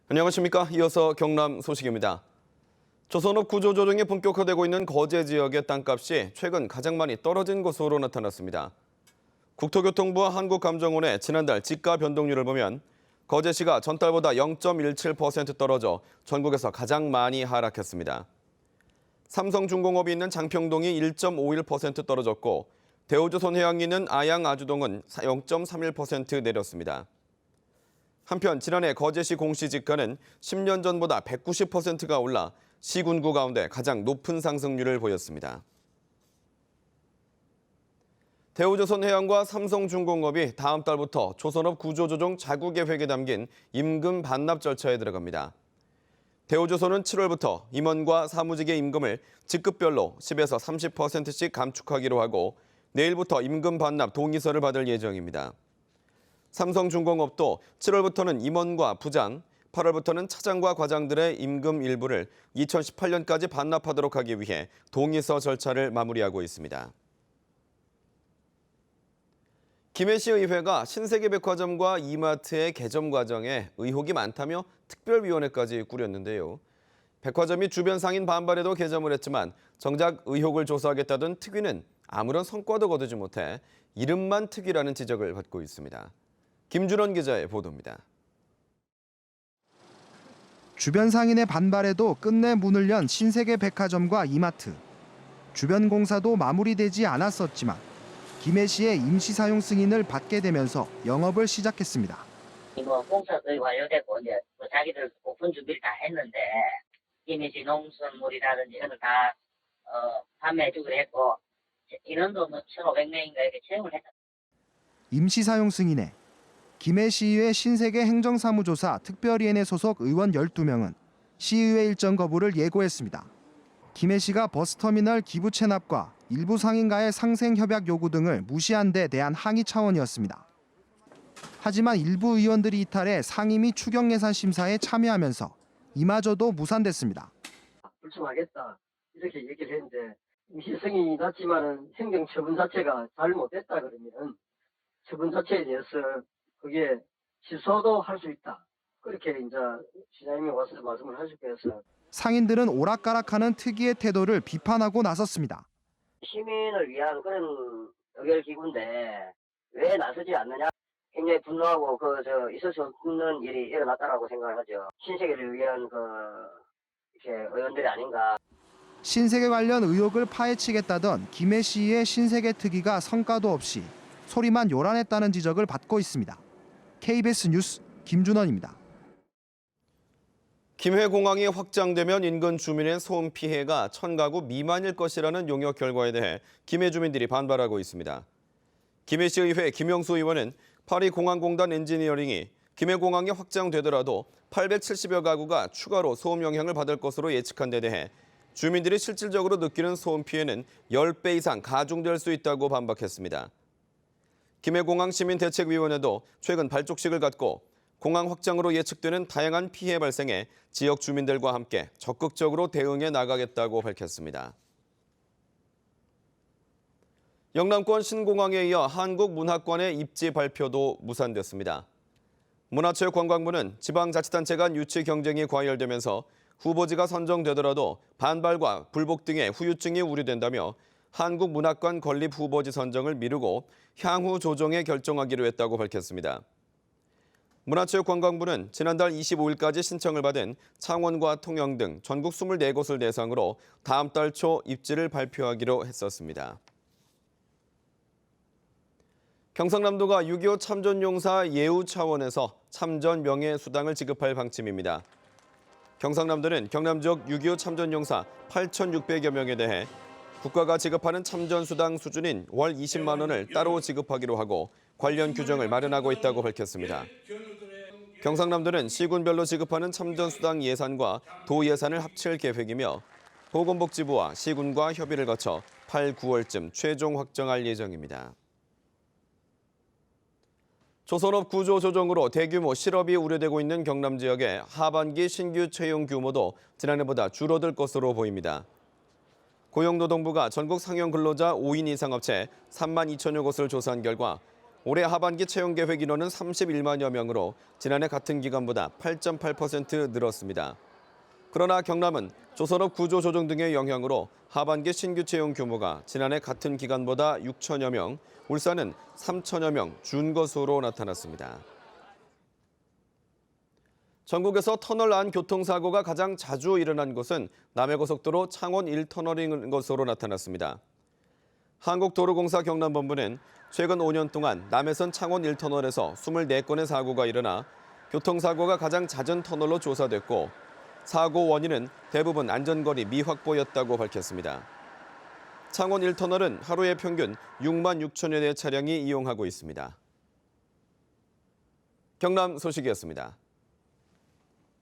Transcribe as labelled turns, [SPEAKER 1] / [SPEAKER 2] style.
[SPEAKER 1] 안녕하십니까. 이어서 경남 소식입니다. 조선업 구조조정이 본격화되고 있는 거제 지역의 땅값이 최근 가장 많이 떨어진 것으로 나타났습니다. 국토교통부와 한국감정원의 지난달 지가 변동률을 보면 거제시가 전달보다 0.17% 떨어져 전국에서 가장 많이 하락했습니다. 삼성중공업이 있는 장평동이 1.51% 떨어졌고 대우조선해양이 있는 아양아주동은 0.31% 내렸습니다. 한편 지난해 거제시 공시지가는 10년 전보다 190%가 올라 시군구 가운데 가장 높은 상승률을 보였습니다. 대우조선해양과 삼성중공업이 다음 달부터 조선업 구조조정 자구계획에 담긴 임금 반납 절차에 들어갑니다. 대우조선은 7월부터 임원과 사무직의 임금을 직급별로 10에서 30%씩 감축하기로 하고 내일부터 임금 반납 동의서를 받을 예정입니다. 삼성중공업도 7월부터는 임원과 부장, 8월부터는 차장과 과장들의 임금 일부를 2018년까지 반납하도록 하기 위해 동의서 절차를 마무리하고 있습니다. 김해시의회가 신세계백화점과 이마트의 개점 과정에 의혹이 많다며 특별위원회까지 꾸렸는데요. 백화점이 주변 상인 반발에도 개점을 했지만 정작 의혹을 조사하겠다던 특위는 아무런 성과도 거두지 못해 이름만 특위라는 지적을 받고 있습니다. 김준원 기자의 보도입니다.
[SPEAKER 2] 주변 상인의 반발에도 끝내 문을 연 신세계백화점과 이마트. 주변 공사도 마무리되지 않았었지만 김해시의 임시 사용 승인을 받게 되면서 영업을 시작했습니다.
[SPEAKER 3] 공사 거의 완료됐고 이제 자기들 오픈 준비를 다 했는데 김해시 농산물이라든지 이런 걸 다 판매해주기로 했고 인원도 1,500명인가 이렇게 채용을 했다.
[SPEAKER 2] 임시 사용 승인에 김해시의회 신세계 행정사무조사 특별위원회 소속 의원 12명은 시의회 일정 거부를 예고했습니다. 김해시가 버스터미널 기부 체납과 일부 상인과의 상생협약 요구 등을 무시한 데 대한 항의 차원이었습니다. 하지만 일부 의원들이 이탈해 상임위 추경예산 심사에 참여하면서 이마저도 무산됐습니다.
[SPEAKER 4] 불충하겠다 이렇게 얘기를 했는데 임시 승인이 났지만은 행정 처분 자체가 잘못됐다 그러면 처분 자체에 대해서 그게 취소도 할 수 있다. 그렇게 이제 시장님이 와서 말씀을 하시고 해서
[SPEAKER 2] 상인들은 오락가락하는 특위의 태도를 비판하고 나섰습니다.
[SPEAKER 4] 시민을 위한 그런 의결기구인데 왜 나서지 않느냐? 굉장히 분노하고 있을 수 없는 일이 일어났다라고 생각하죠. 신세계를 위한 이렇게 의원들이 아닌가.
[SPEAKER 2] 신세계 관련 의혹을 파헤치겠다던 김해시의 신세계 특위가 성과도 없이 소리만 요란했다는 지적을 받고 있습니다. KBS 뉴스 김준원입니다.
[SPEAKER 1] 김해공항이 확장되면 인근 주민의 소음 피해가 1,000가구 미만일 것이라는 용역 결과에 대해 김해 주민들이 반발하고 있습니다. 김해시의회 김영수 의원은 파리공항공단 엔지니어링이 김해공항이 확장되더라도 870여 가구가 추가로 소음 영향을 받을 것으로 예측한 데 대해 주민들이 실질적으로 느끼는 소음 피해는 10배 이상 가중될 수 있다고 반박했습니다. 김해공항 시민대책위원회도 최근 발족식을 갖고 공항 확장으로 예측되는 다양한 피해 발생에 지역 주민들과 함께 적극적으로 대응해 나가겠다고 밝혔습니다. 영남권 신공항에 이어 한국문화권의 입지 발표도 무산됐습니다. 문화체육관광부는 지방자치단체 간 유치 경쟁이 과열되면서 후보지가 선정되더라도 반발과 불복 등의 후유증이 우려된다며 한국문화권 건립 후보지 선정을 미루고 향후 조정에 결정하기로 했다고 밝혔습니다. 문화체육관광부는 지난달 25일까지 신청을 받은 창원과 통영 등 전국 24곳을 대상으로 다음 달 초 입지를 발표하기로 했었습니다. 경상남도가 6.25 참전용사 예우 차원에서 참전 명예수당을 지급할 방침입니다. 경상남도는 경남 지역 6.25 참전용사 8,600여 명에 대해 국가가 지급하는 참전수당 수준인 월 20만 원을 따로 지급하기로 하고 관련 규정을 마련하고 있다고 밝혔습니다. 경상남도는 시군별로 지급하는 참전수당 예산과 도 예산을 합칠 계획이며 보건복지부와 시군과 협의를 거쳐 8, 9월쯤 최종 확정할 예정입니다. 조선업 구조 조정으로 대규모 실업이 우려되고 있는 경남 지역의 하반기 신규 채용 규모도 지난해보다 줄어들 것으로 보입니다. 고용노동부가 전국 상용 근로자 5인 이상 업체 3만 2천여 곳을 조사한 결과 올해 하반기 채용 계획 인원은 31만여 명으로 지난해 같은 기간보다 8.8% 늘었습니다. 그러나 경남은 조선업 구조 조정 등의 영향으로 하반기 신규 채용 규모가 지난해 같은 기간보다 6천여 명, 울산은 3천여 명 준 것으로 나타났습니다. 전국에서 터널 안 교통사고가 가장 자주 일어난 곳은 남해고속도로 창원 1터널인 것으로 나타났습니다. 한국도로공사 경남본부는 최근 5년 동안 남해선 창원 1터널에서 24건의 사고가 일어나 교통사고가 가장 잦은 터널로 조사됐고 사고 원인은 대부분 안전거리 미확보였다고 밝혔습니다. 창원 1터널은 하루에 평균 6만 6천여 대 차량이 이용하고 있습니다. 경남 소식이었습니다.